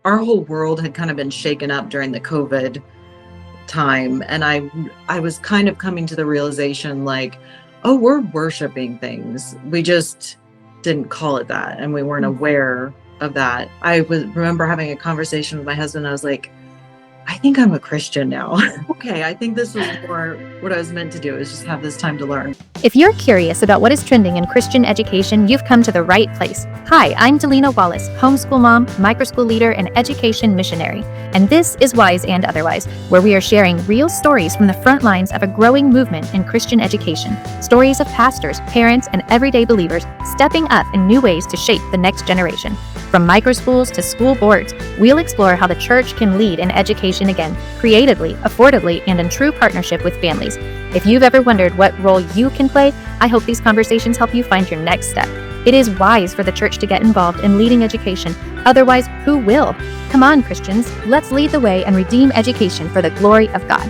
our whole world had kind of been shaken up during the COVID time. And I was kind of coming to the realization like, oh, we're worshiping things. We just didn't call it that. And we weren't aware of that. Remember having a conversation with my husband. I was like, I think I'm a Christian now. Okay, I think this was more what I was meant to do, is just have this time to learn. If you're curious about what is trending in Christian education, you've come to the right place. Hi, I'm Delina Wallace, homeschool mom, microschool leader, and education missionary. And this is Wise and Otherwise, where we are sharing real stories from the front lines of a growing movement in Christian education. Stories of pastors, parents, and everyday believers stepping up in new ways to shape the next generation. From microschools to school boards, we'll explore how the church can lead in education again, creatively, affordably, and in true partnership with families. If you've ever wondered what role you can play, I hope these conversations help you find your next step. It is wise for the church to get involved in leading education. Otherwise, who will? Come on, Christians, let's lead the way and redeem education for the glory of God.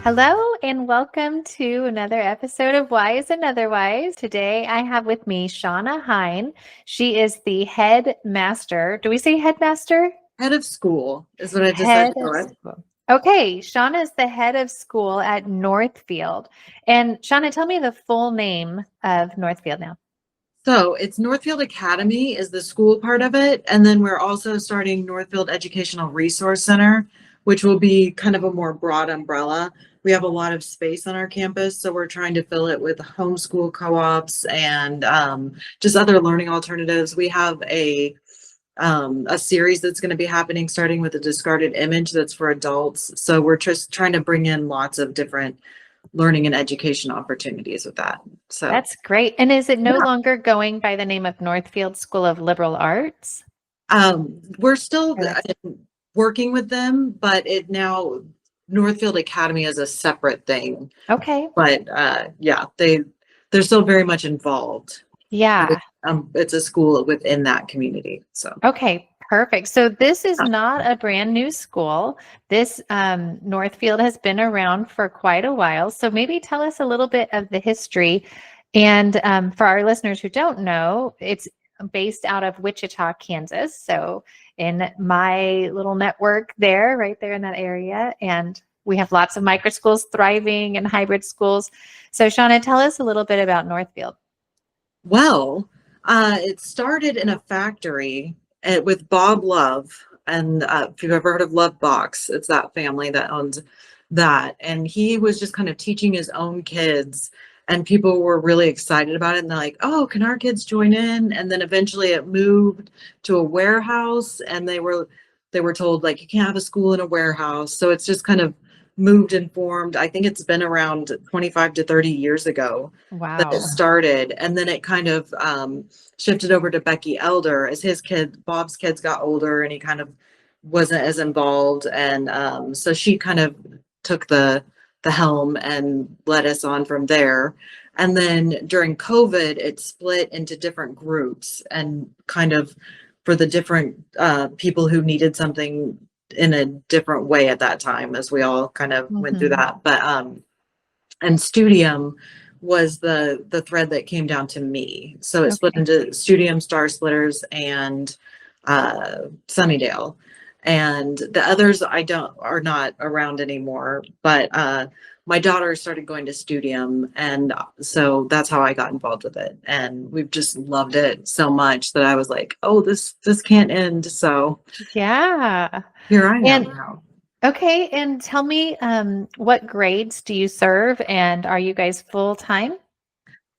Hello, and welcome to another episode of Wise and Otherwise. Today, I have with me Shawna Hein. She is the headmaster. Do we say headmaster? Head of school is what I just said. Okay, Shawna is the head of school at Northfield. And Shawna, tell me the full name of Northfield now. So it's Northfield Academy is the school part of it. And then we're also starting Northfield Educational Resource Center, which will be kind of a more broad umbrella. We have a lot of space on our campus, so we're trying to fill it with homeschool co-ops and just other learning alternatives. We have a series that's going to be happening starting with a discarded image that's for adults. So we're just trying to bring in lots of different learning and education opportunities with that. So that's great. And is it no longer going by the name of Northfield School of Liberal Arts? We're still working with them, but it now Northfield Academy is a separate thing. Okay. But yeah, they're still very much involved. Yeah. It's a school within that community. So okay, perfect. So this is not a brand new school. This Northfield has been around for quite a while. So maybe tell us a little bit of the history. And for our listeners who don't know, it's based out of Wichita, Kansas. So in my little network there, right there in that area. And we have lots of microschools thriving and hybrid schools. So Shawna, tell us a little bit about Northfield. Well, it started in a factory with Bob Love. And if you've ever heard of Love Box, it's that family that owns that. And he was just kind of teaching his own kids. And people were really excited about it. And they're like, oh, can our kids join in? And then eventually it moved to a warehouse. And they were told, like, you can't have a school in a warehouse. So it's just kind of moved and formed. I think it's been around 25 to 30 years ago that it started. And then it kind of shifted over to Becky Elder as Bob's kids got older and he kind of wasn't as involved. And so she kind of took the helm and led us on from there. And then during COVID, it split into different groups and kind of for the different people who needed something in a different way at that time, as we all kind of went through that. But and Studium was the thread that came down to me. So it split into Studium, Star Splitters, and Sunnydale. And the others are not around anymore. But my daughter started going to Studium, and so that's how I got involved with it. And we've just loved it so much that I was like, oh, this can't end. So yeah, here I am now. Okay, and tell me, what grades do you serve, and are you guys full time?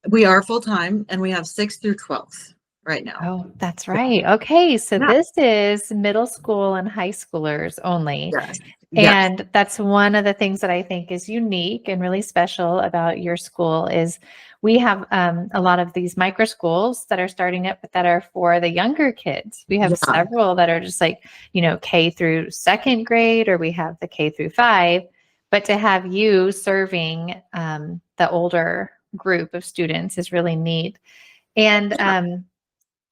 We are full time, and we have 6th through 12th right now. Oh, that's right. Okay, so this is middle school and high schoolers only. Yes. And that's one of the things that I think is unique and really special about your school is we have a lot of these micro schools that are starting up that are for the younger kids. We have several that are just like, K through 2nd grade, or we have the K through 5. But to have you serving the older group of students is really neat. And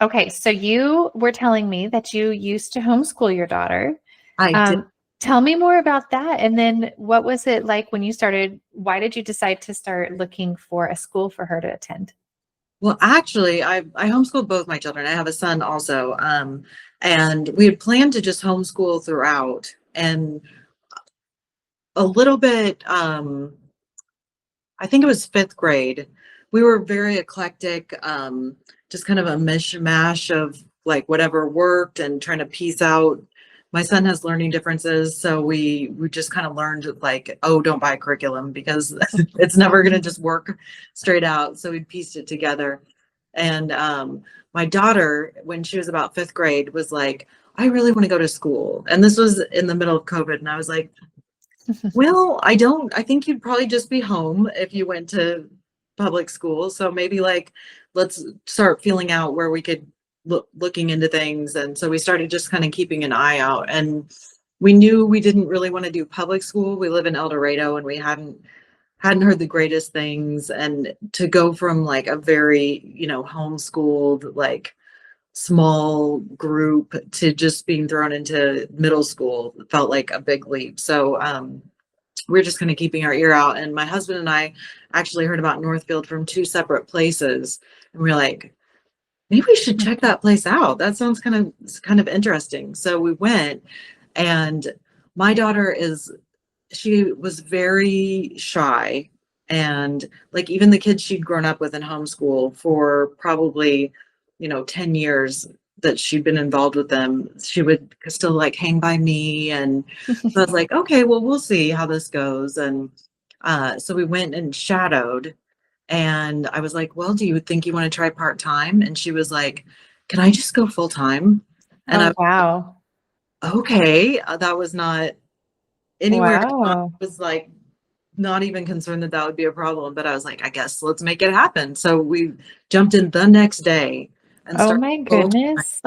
okay, so you were telling me that you used to homeschool your daughter. I did. Tell me more about that. And then what was it like when you started? Why did you decide to start looking for a school for her to attend? Well, actually, I homeschooled both my children. I have a son also. And we had planned to just homeschool throughout and a little bit, I think it was fifth grade. We were very eclectic, just kind of a mishmash of like whatever worked and trying to piece out. My son has learning differences, so we just kind of learned like, oh, don't buy a curriculum because it's never going to just work straight out. So we pieced it together. And my daughter, when she was about fifth grade, was like, I really want to go to school. And this was in the middle of COVID. And I was like, well, I think you'd probably just be home if you went to public school. So maybe like, let's start feeling out where we could looking into things. And so we started just kind of keeping an eye out, and we knew we didn't really want to do public school. We live in El Dorado and we hadn't heard the greatest things. And to go from like a very, homeschooled, like small group to just being thrown into middle school felt like a big leap. So, we're just kind of keeping our ear out. And my husband and I actually heard about Northfield from two separate places. And we're like, maybe we should check that place out. That sounds kind of interesting. So we went, and my daughter she was very shy. And like even the kids she'd grown up with in homeschool for probably, 10 years that she'd been involved with them, she would still like hang by me. And so I was like, okay, well, we'll see how this goes. And so we went and shadowed. And I was like, well, do you think you want to try part-time? And she was like, can I just go full-time? And Oh, wow. okay, that was not anywhere. I Wow. was like, not even concerned that that would be a problem. But I was like, I guess let's make it happen. So we jumped in the next day and Oh started my full. goodness.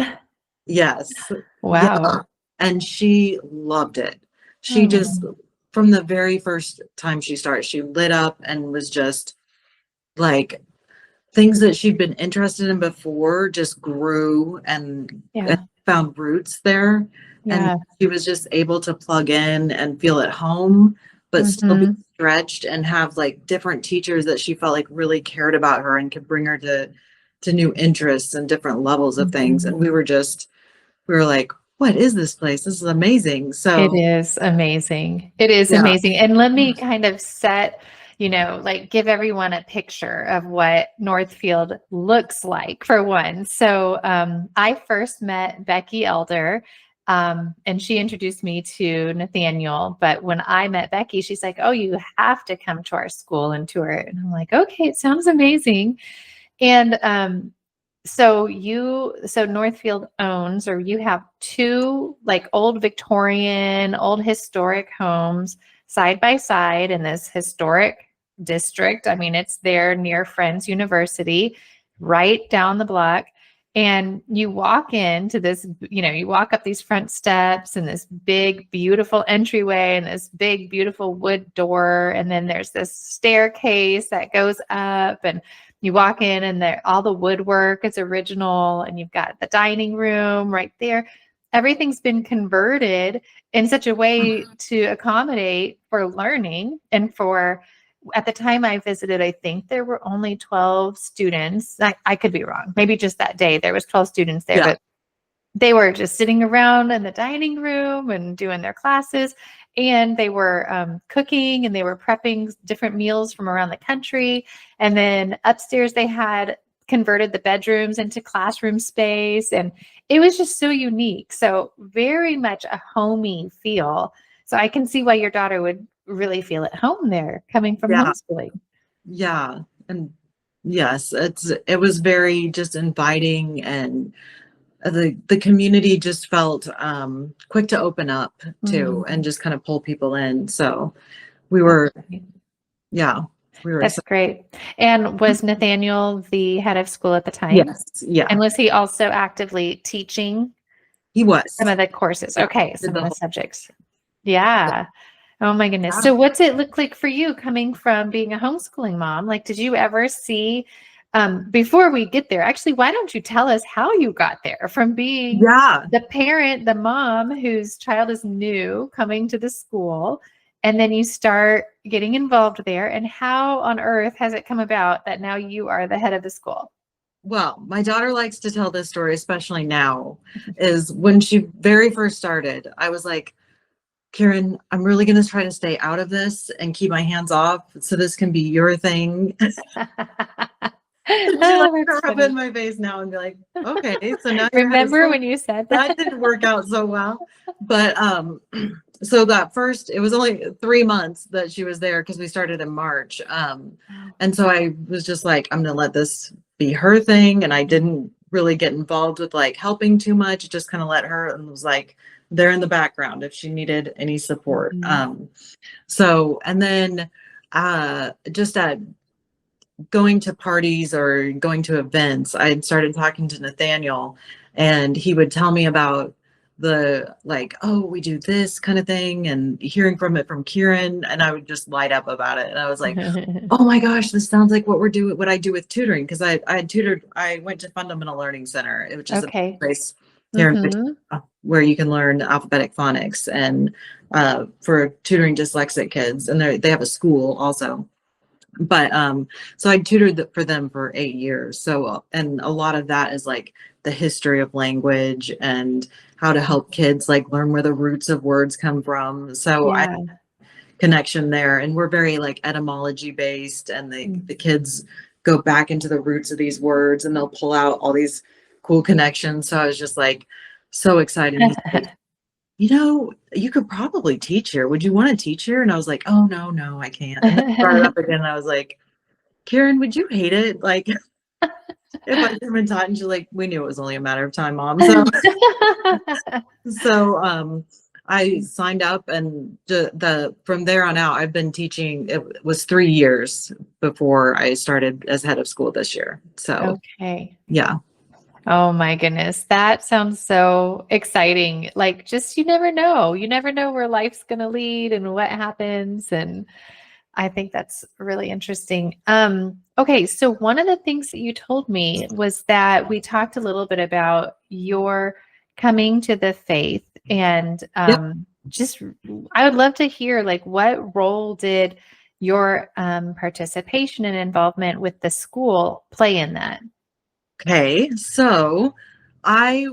Yes. Yeah. Wow. And she loved it. She just, Oh, from the very first time she started, she lit up and was just like things that she'd been interested in before just grew and yeah. found roots there. And Yeah. she was just able to plug in and feel at home, but still be Hmm. stretched and have like different teachers that she felt like really cared about her and could bring her to new interests and different levels of things. And we were like, what is this place? This is amazing. It So is amazing. It is yeah. amazing. And let me kind of set, like give everyone a picture of what Northfield looks like for one. So I first met Becky Elder, and she introduced me to Nathaniel. But when I met Becky, she's like, oh, you have to come to our school and tour it. And I'm like, okay, it sounds amazing. And so Northfield owns, or you have two like old Victorian, old historic homes side by side in this historic district. I mean, it's there near Friends University, right down the block. And you walk into this, you walk up these front steps and this big, beautiful entryway and this big, beautiful wood door. And then there's this staircase that goes up, and you walk in and all the woodwork is original, and you've got the dining room right there. Everything's been converted in such a way to accommodate for learning and for, at the time I visited, I think there were only 12 students. I could be wrong. Maybe just that day there was 12 students there, Yeah. but they were just sitting around in the dining room and doing their classes, and they were cooking, and they were prepping different meals from around the country. And then upstairs they had converted the bedrooms into classroom space, and it was just so unique. So very much a homey feel. So I can see why your daughter would really feel at home there, coming from Yeah. homeschooling. Yeah. And yes, it was very just inviting, and the community just felt quick to open up to and Mm, just kind of pull people in. So we were, great. yeah, we were That's excited. great. And was Nathaniel the head of school at the time? Yes, yeah, And was he also actively teaching he some was. of the courses? Yeah, Okay, did some the of the whole. subjects. Yeah. Oh my goodness. Yeah. So what's it look like for you coming from being a homeschooling mom? Like, did you ever see, before we get there, actually, why don't you tell us how you got there from being Yeah. the parent, the mom whose child is new coming to the school, and then you start getting involved there, and how on earth has it come about that now you are the head of the school? Well, my daughter likes to tell this story, especially now, is when she very first started, I was like, Karen, I'm really going to try to stay out of this and keep my hands off so this can be your thing. She like Oh, that's rub it in funny. my face now and be like, okay, so now you're head of Remember school. when you said That that? didn't work out so well. But so that first, it was only 3 months that she was there because we started in March. And so I was just like, I'm gonna let this be her thing. And I didn't really get involved with like helping too much, just kind of let her and was like there in the background if she needed any support. Mhm. So and then just at going to parties or going to events, I had started talking to Nathaniel, and he would tell me about the like, oh, we do this kind of thing, and hearing from it from Kieran, and I would just light up about it. And I was like, oh my gosh, this sounds like what I do with tutoring, because I had tutored, I went to Fundamental Learning Center, which is a Okay. place here in Mhm. Wichita where you can learn alphabetic phonics and for tutoring dyslexic kids, and they have a school also. But so I tutored for them for 8 years. So and a lot of that is like the history of language and how to help kids like learn where the roots of words come from. So I Yeah. connection there, and we're very like etymology based, and the kids go back into the roots of these words and they'll pull out all these cool connections. So I was just like so excited. He's like, you could probably teach here. Would you want to teach here? And I was like, oh, no, no, I can't. And then I brought it up again. And I was like, Karen, would you hate it? Like, if I came and taught, and she's like, we knew it was only a matter of time, Mom. So I signed up, and from there on out, I've been teaching. It was 3 years before I started as head of school this year. So Okay. yeah. Oh my goodness. That sounds so exciting. Like, just you never know. You never know where life's going to lead and what happens. And I think that's really interesting. Okay, so one of the things that you told me was that we talked a little bit about your coming to the faith, and Yep. just I would love to hear like what role did your participation and involvement with the school play in that? Okay. So I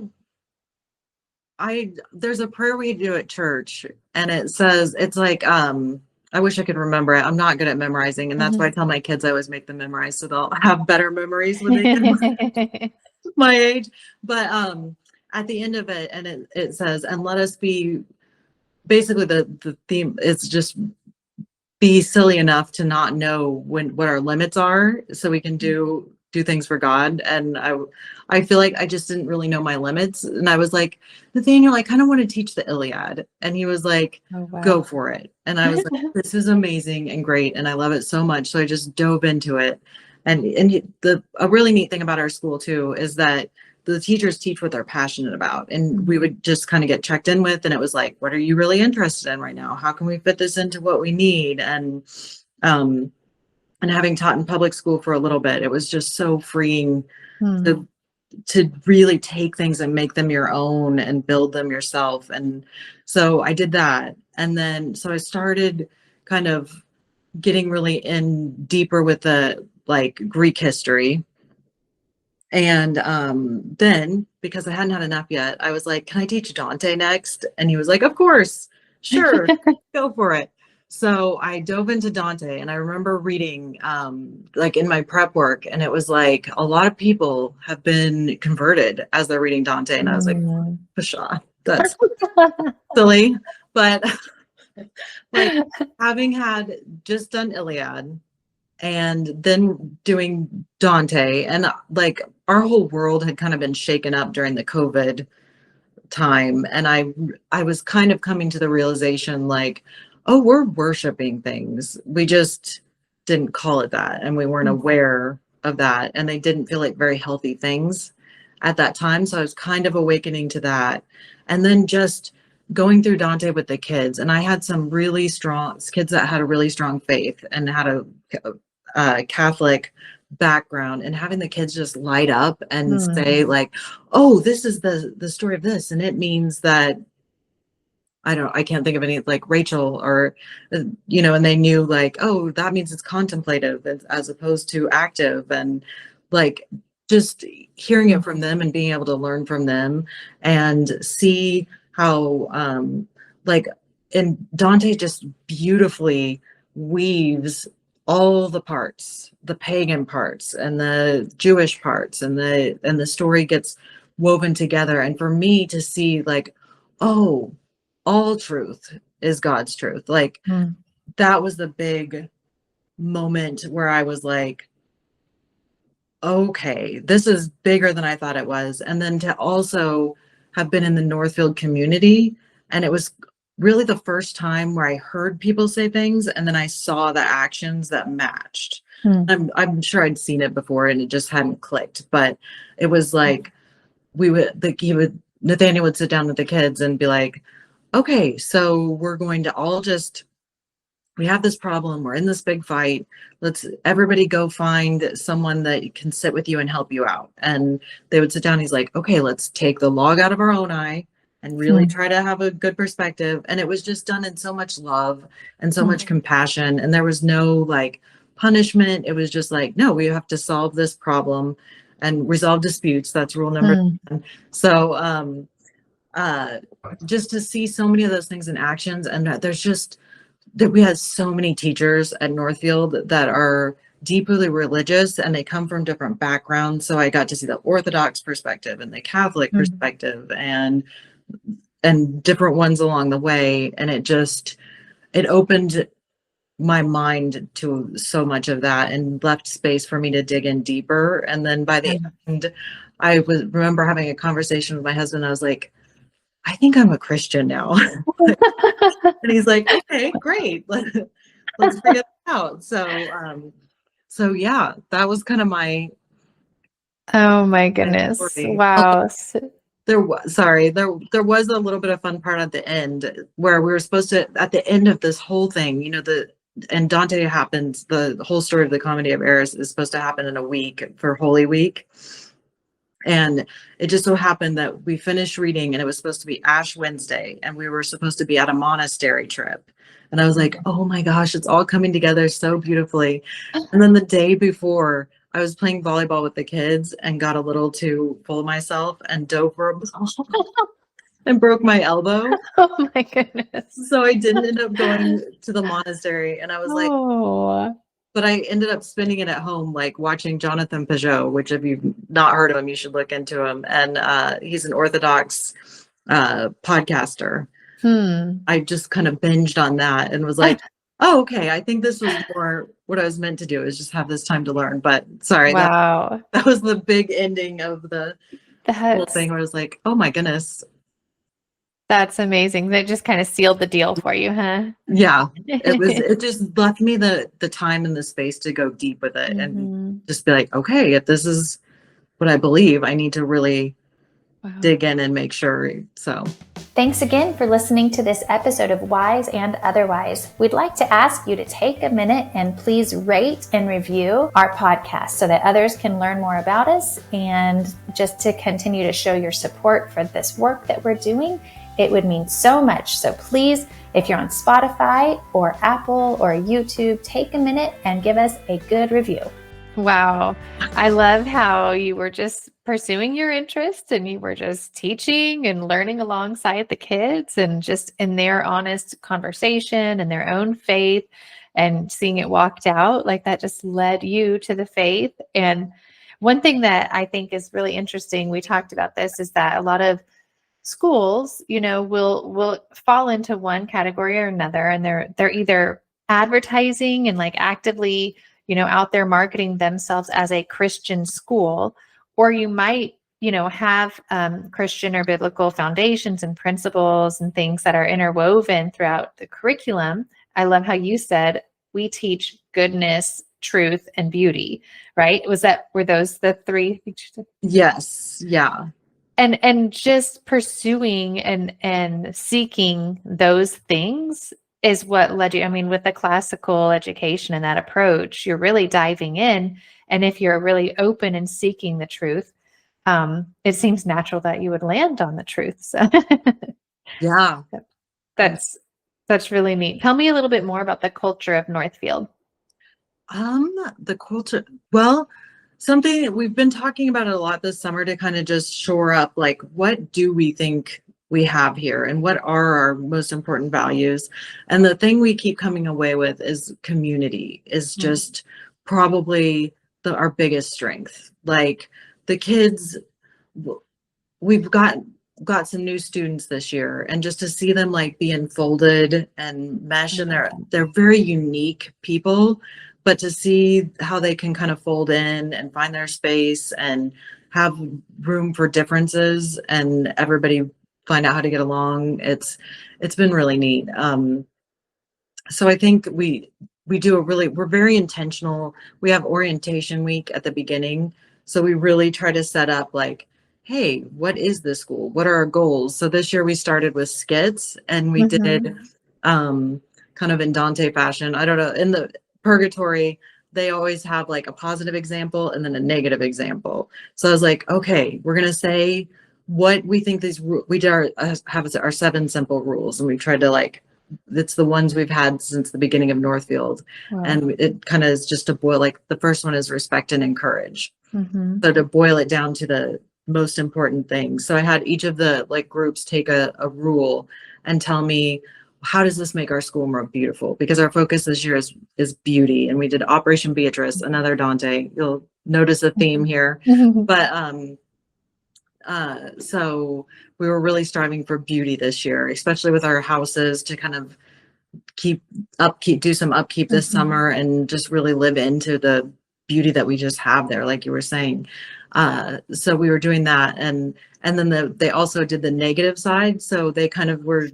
there's a prayer we do at church, and it says, it's like, I wish I could remember it. I'm not good at memorizing, and that's why I Mhm. tell my kids I always make them memorize so they'll have better memories when they get my age. But at the end of it, and it says, and let us be, basically the theme is just be silly enough to not know what our limits are, so we can do things for God. And I feel like I just didn't really know my limits, and I was like, Nathaniel, I kind of want to teach the Iliad. And he was like, Oh wow. go for it. And I was like, this is amazing and great, and I love it so much. So I just dove into it. And a really neat thing about our school too is that the teachers teach what they're passionate about, and we would just kind of get checked in with, and it was like, what are you really interested in right now? How can we fit this into what we need? Um and having taught in public school for a little bit, it was just so freeing Hmm. to really take things and make them your own and build them yourself. And so I did that, and then so I started kind of getting really in deeper with the like Greek history. And then, because I hadn't had enough yet, I was like, can I teach Dante next? And he was like, of course, sure, go for it. So I dove into Dante, and I remember reading like in my prep work, and it was like a lot of people have been converted as they're reading Dante. And I was like, Mm. Pshaw, that's silly. But like, having had just done Iliad and then doing Dante, and like our whole world had kind of been shaken up during the COVID time, and I was kind of coming to the realization like, oh, we're worshiping things. We just didn't call it that, and we weren't aware of that, and they didn't feel like very healthy things at that time. So I was kind of awakening to that, and then just going through Dante with the kids. And I had some really strong kids that had a really strong faith and had a Catholic background, and having the kids just light up and Hmm. say like, oh, this is the story of this, and it means that I can't think of any, like Rachel or and they knew like, oh, that means it's contemplative as opposed to active. And like just hearing it from them and being able to learn from them and see how like, and Dante just beautifully weaves all the parts, the pagan parts and the Jewish parts, and the story gets woven together. And for me to see like, oh, all truth is God's truth. Like, Mm. that was the big moment where I was like, okay, this is bigger than I thought it was. And then to also have been in the Northfield community, and it was really the first time where I heard people say things and then I saw the actions that matched. Mm. I'm sure I'd seen it before and it just hadn't clicked, but it was like Nathaniel would sit down with the kids and be like, okay, so we're going to all just, we have this problem, we're in this big fight, let's everybody go find someone that can sit with you and help you out. And they would sit down, he's like, okay, let's take the log out of our own eye and really try to have a good perspective. And it was just done in so much love and so much compassion, and there was no like punishment. It was just like, no, we have to solve this problem and resolve disputes. That's rule number 10. So just to see so many of those things in actions, and there's just that we had so many teachers at Northfield that are deeply religious and they come from different backgrounds. So I got to see the Orthodox perspective and the Catholic perspective and different ones along the way. And it opened my mind to so much of that and left space for me to dig in deeper. And then by the end, remember having a conversation with my husband. I was like, I think I'm a Christian now. And he's like, okay, great. Let's figure it out. So yeah, that was kind of my. Oh my goodness. story. Wow. There was a little bit of fun part at the end where we were supposed to, at the end of this whole thing, and Dante happens, the whole story of the Comedy of Errors is supposed to happen in a week for Holy Week. And it just so happened that we finished reading and it was supposed to be Ash Wednesday and we were supposed to be at a monastery trip. And I was like, oh my gosh, it's all coming together so beautifully. And then the day before, I was playing volleyball with the kids and got a little too full of myself and dove for a ball and broke my elbow. Oh my goodness. So I didn't end up going to the monastery. And I was like, Oh. but I ended up spending it at home, like watching Jonathan Peugeot, which if you've not heard of him, you should look into him. And he's an Orthodox podcaster. I just kind of binged on that and was like, oh, okay, I think this was more what I was meant to do, is just have this time to learn. But sorry, Wow. that was the big ending of the whole thing where I was like, oh my goodness. That's amazing. That just kind of sealed the deal for you, huh? Yeah, it just left me the time and the space to go deep with it and just be like, okay, if this is what I believe, I need to really dig in and make sure. So thanks again for listening to this episode of Wise and Otherwise. We'd like to ask you to take a minute and please rate and review our podcast so that others can learn more about us, and just to continue to show your support for this work that we're doing. It would mean so much. So please, if you're on Spotify or Apple or YouTube, take a minute and give us a good review. Wow. I love how you were just pursuing your interests and you were just teaching and learning alongside the kids and just in their honest conversation and their own faith and seeing it walked out. Like that just led you to the faith. And one thing that I think is really interesting, we talked about this, is that a lot of schools, will fall into one category or another, and they're either advertising and like actively, out there marketing themselves as a Christian school, or you might, have Christian or biblical foundations and principles and things that are interwoven throughout the curriculum. I love how you said we teach goodness, truth, and beauty, right? Were those the three? Yes. Yeah. And just pursuing and seeking those things is what led you. I mean, with the classical education and that approach, you're really diving in. And if you're really open and seeking the truth, it seems natural that you would land on the truth. So yeah, that's really neat. Tell me a little bit more about the culture of Northfield. The culture. Well, Something we've been talking about it a lot this summer to kind of just shore up, like, what do we think we have here and what are our most important values? And the thing we keep coming away with is community is just probably our biggest strength. Like the kids, we've got some new students this year, and just to see them like be enfolded and mesh, and they're very unique people, but to see how they can kind of fold in and find their space and have room for differences and everybody find out how to get along, it's been really neat. So I think we do we're very intentional. We have orientation week at the beginning, so we really try to set up like, hey, what is this school? What are our goals? So this year we started with skits, and we did kind of in Dante fashion. I don't know, in the purgatory, they always have like a positive example and then a negative example. So I was like, okay, we're gonna say what we think we have our 7 simple rules, and we've tried to like, it's the ones we've had since the beginning of Northfield. Wow. And it kind of is just to boil, like the first one is respect and encourage. So to boil it down to the most important things. So I had each of the like groups take a rule and tell me, how does this make our school more beautiful? Because our focus this year is beauty. And we did Operation Beatrice, another Dante. You'll notice a theme here. But so we were really striving for beauty this year, especially with our houses, to kind of do some upkeep this summer and just really live into the beauty that we just have there, like you were saying. So we were doing that, and then they also did the negative side. So they kind of were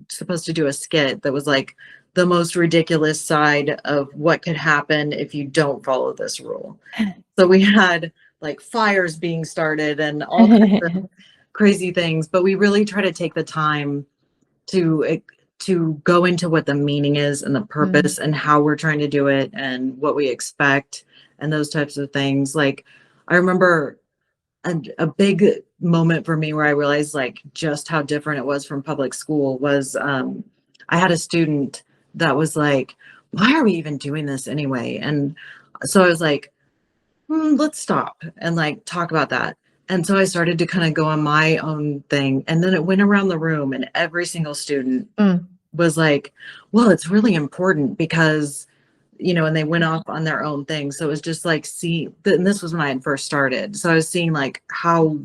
supposed to do a skit that was like the most ridiculous side of what could happen if you don't follow this rule. So we had like fires being started and all kinds of crazy things, but we really try to take the time to go into what the meaning is and the purpose and how we're trying to do it and what we expect and those types of things. Like I remember a big moment for me where I realized like just how different it was from public school was I had a student that was like, why are we even doing this anyway? And so I was like, let's stop and like talk about that. And so I started to kind of go on my own thing. And then it went around the room, and every single student was like, well, it's really important because, and they went off on their own thing. So it was just like, and this was when I had first started. So I was seeing like how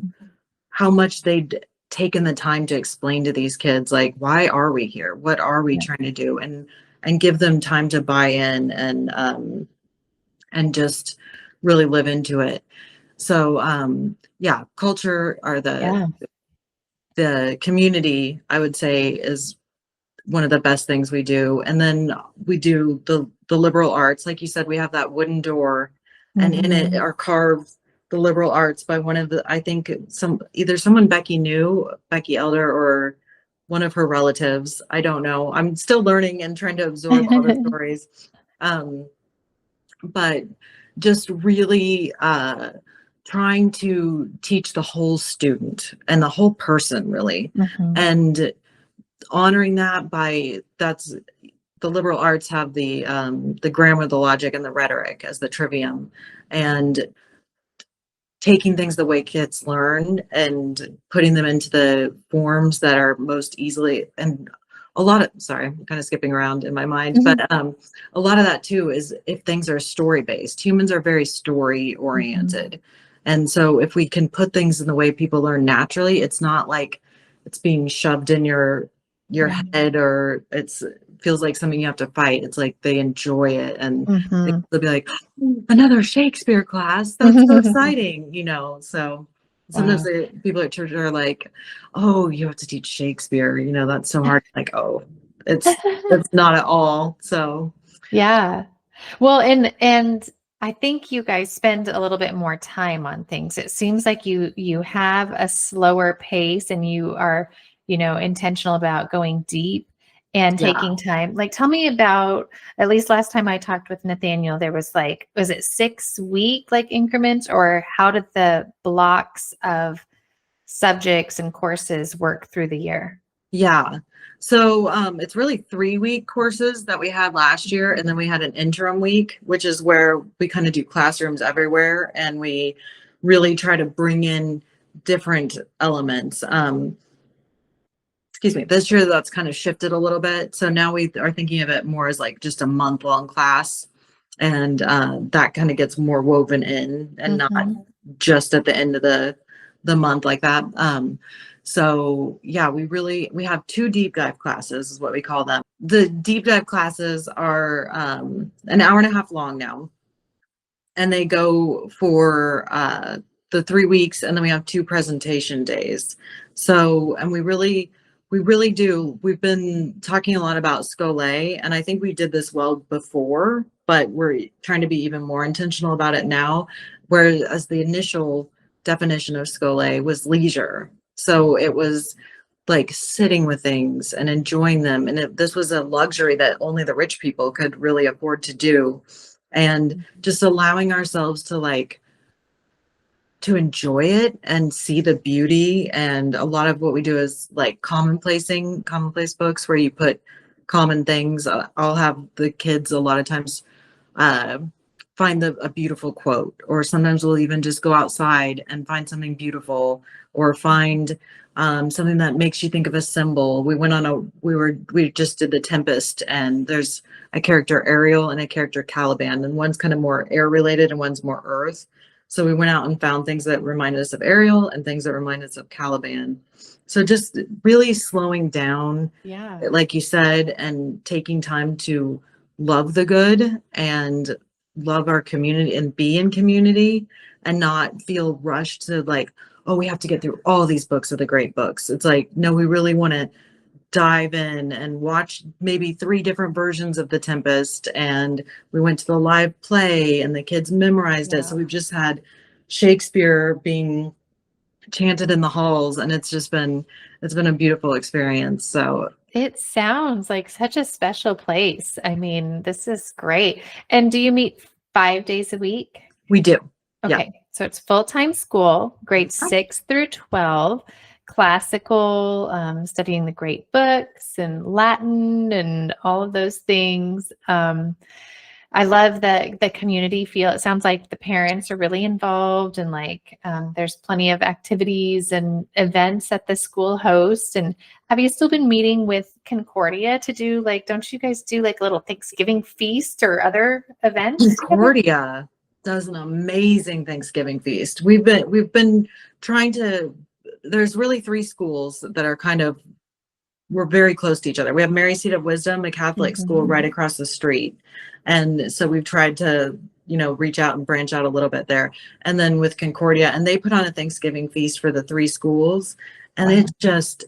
much they'd taken the time to explain to these kids, like, why are we here? What are we trying to do? And give them time to buy in and just really live into it. So culture or the community, I would say, is one of the best things we do. And then we do the liberal arts. Like you said, we have that wooden door, and in it are carved the liberal arts by one of the, I think either someone Becky Elder, or one of her relatives. I don't know. I'm still learning and trying to absorb all the stories. But just really trying to teach the whole student and the whole person, really. And honoring that that's the liberal arts have the grammar, the logic, and the rhetoric as the trivium, and taking things the way kids learn and putting them into the forms that are most easily, and sorry, I'm kind of skipping around in my mind, but a lot of that too is if things are story based. Humans are very story oriented. And so if we can put things in the way people learn naturally, it's not like it's being shoved in your head, or feels like something you have to fight. It's like they enjoy it, and they'll be like, another Shakespeare class, that's so exciting, so sometimes people at church are like, oh, you have to teach Shakespeare, that's so hard. Like, oh, it's not at all. So well, and I think you guys spend a little bit more time on things. It seems like you have a slower pace, and you are intentional about going deep and taking time. Like, tell me about, at least last time I talked with Nathaniel, there was like, was it 6-week like increments, or how did the blocks of subjects and courses work through the year? Yeah. So it's really 3-week courses that we had last year. And then we had an interim week, which is where we kind of do classrooms everywhere. And we really try to bring in different elements. Excuse me, this year that's kind of shifted a little bit. So now we are thinking of it more as like just a month-long class. And that kind of gets more woven in and not Mhm. just at the end of the month like that. So yeah, we have 2 deep dive classes is what we call them. The deep dive classes are an hour and a half long now, and they go for the 3 weeks, and then we have 2 presentation days. So, and we really do. We've been talking a lot about Scole, and I think we did this well before, but we're trying to be even more intentional about it now. Whereas the initial definition of Scole was leisure. So it was like sitting with things and enjoying them. And this was a luxury that only the rich people could really afford to do. And just allowing ourselves to to enjoy it and see the beauty. And a lot of what we do is like commonplace books where you put common things. I'll have the kids a lot of times uh, find a beautiful quote, or sometimes we'll even just go outside and find something beautiful, or find something that makes you think of a symbol. We just did the Tempest, and there's a character Ariel and a character Caliban, and one's kind of more air related and one's more earth. So we went out and found things that remind us of Ariel and things that remind us of Caliban. So just really slowing down, Yeah. like you said, and taking time to love the good and love our community and be in community, and not feel rushed to like, oh, we have to get through all these books of the great books. It's like, no, we really want to dive in and watch maybe 3 different versions of The Tempest. And we went to the live play and the kids memorized it. So Yeah. we've just had Shakespeare being chanted in the halls, and it's been a beautiful experience. So It sounds like such a special place. I mean, this is great. And do you meet 5 days a week? we do. Yeah. Okay, so it's full-time school, grades 6 through 12, classical, studying the great books and Latin and all of those things. I love the community feel. It sounds like the parents are really involved, and like there's plenty of activities and events that the school hosts. And have you still been meeting with Concordia to do like, don't you guys do like a little Thanksgiving feast or other events together? Concordia does an amazing Thanksgiving feast. We've been trying to. There's really 3 schools that are kind of, we're very close to each other. We have Mary Seat of Wisdom, a Catholic school Mhm. right across the street, and so we've tried to reach out and branch out a little bit there. And then with Concordia, and they put on a Thanksgiving feast for the 3 schools, and Wow.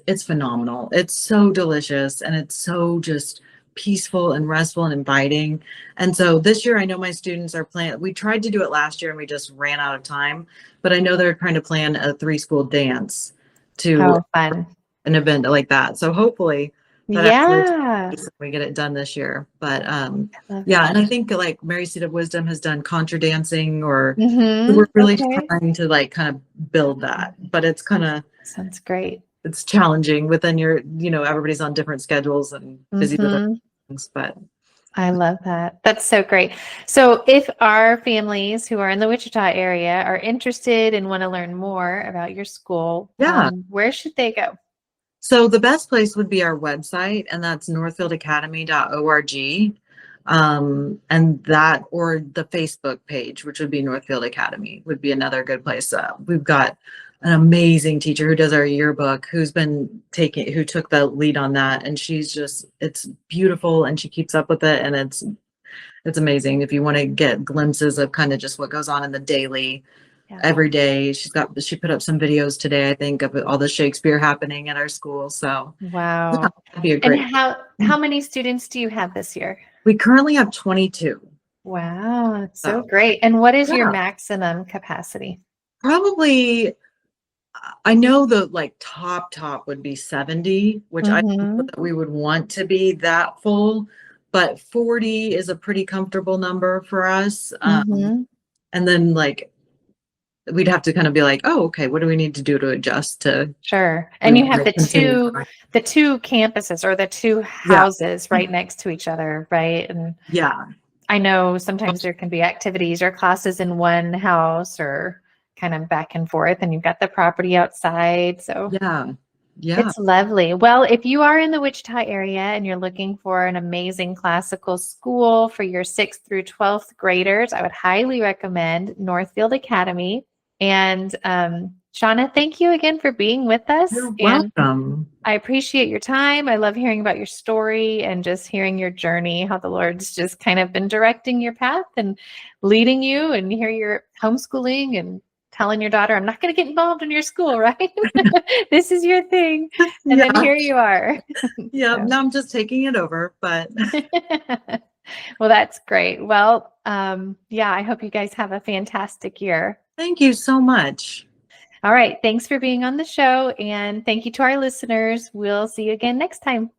it's phenomenal. It's so delicious, and it's so just peaceful and restful and inviting. And so this year, I know my students are planning. We tried to do it last year and we just ran out of time, but I know they're trying to plan a 3-school dance to How fun. an event like that. So hopefully that actually takes Yeah. place and we get it done this year. But I love yeah, that. and I think like Mary Seat of Wisdom has done contra dancing, or we're Mhm. really Okay. trying to like kind of build that. But Sounds great. it's challenging within everybody's on different schedules and busy with other Mhm. things. But I love that. That's so great. So if our families who are in the Wichita area are interested and want to learn more about your school, yeah. where should they go? So the best place would be our website, and that's northfieldacademy.org. And that, or the Facebook page, which would be Northfield Academy, would be another good place. We've got an amazing teacher who does our yearbook, who took the lead on that. And it's beautiful, and she keeps up with it. And it's amazing. If you want to get glimpses of kind of just what goes on in the daily, Yeah. every day. She put up some videos today, I think, of all the Shakespeare happening at our school. So yeah, Wow. that'd be a And great. how many students do you have this year? We currently have 22. Wow, that's so So great. And what is your yeah, maximum capacity? probably. I know the like top would be 70, which I don't know Mhm. that we would want to be that full, but 40 is a pretty comfortable number for us. Mhm. And then like we'd have to kind of be like, oh, okay, what do we need to do to adjust to Sure. And you have continue? the two campuses or the two Yeah. houses right next to each other, right? And Yeah. I know sometimes there can be activities or classes in one house or kind of back and forth, and you've got the property outside. So Yeah. Yeah. it's lovely. Well, if you are in the Wichita area and you're looking for an amazing classical school for your 6th through 12th graders, I would highly recommend Northfield Academy. And Shawna, thank you again for being with us. You're And welcome. I appreciate your time. I love hearing about your story and just hearing your journey, how the Lord's just kind of been directing your path and leading you. And here you're homeschooling and telling your daughter, I'm not going to get involved in your school, right? This is your thing. And then Yeah. here you are. Yeah. So. No, I'm just taking it over, but Well, that's great. Well, yeah, I hope you guys have a fantastic year. thank you so much. All right. Thanks for being on the show. And thank you to our listeners. We'll see you again next time.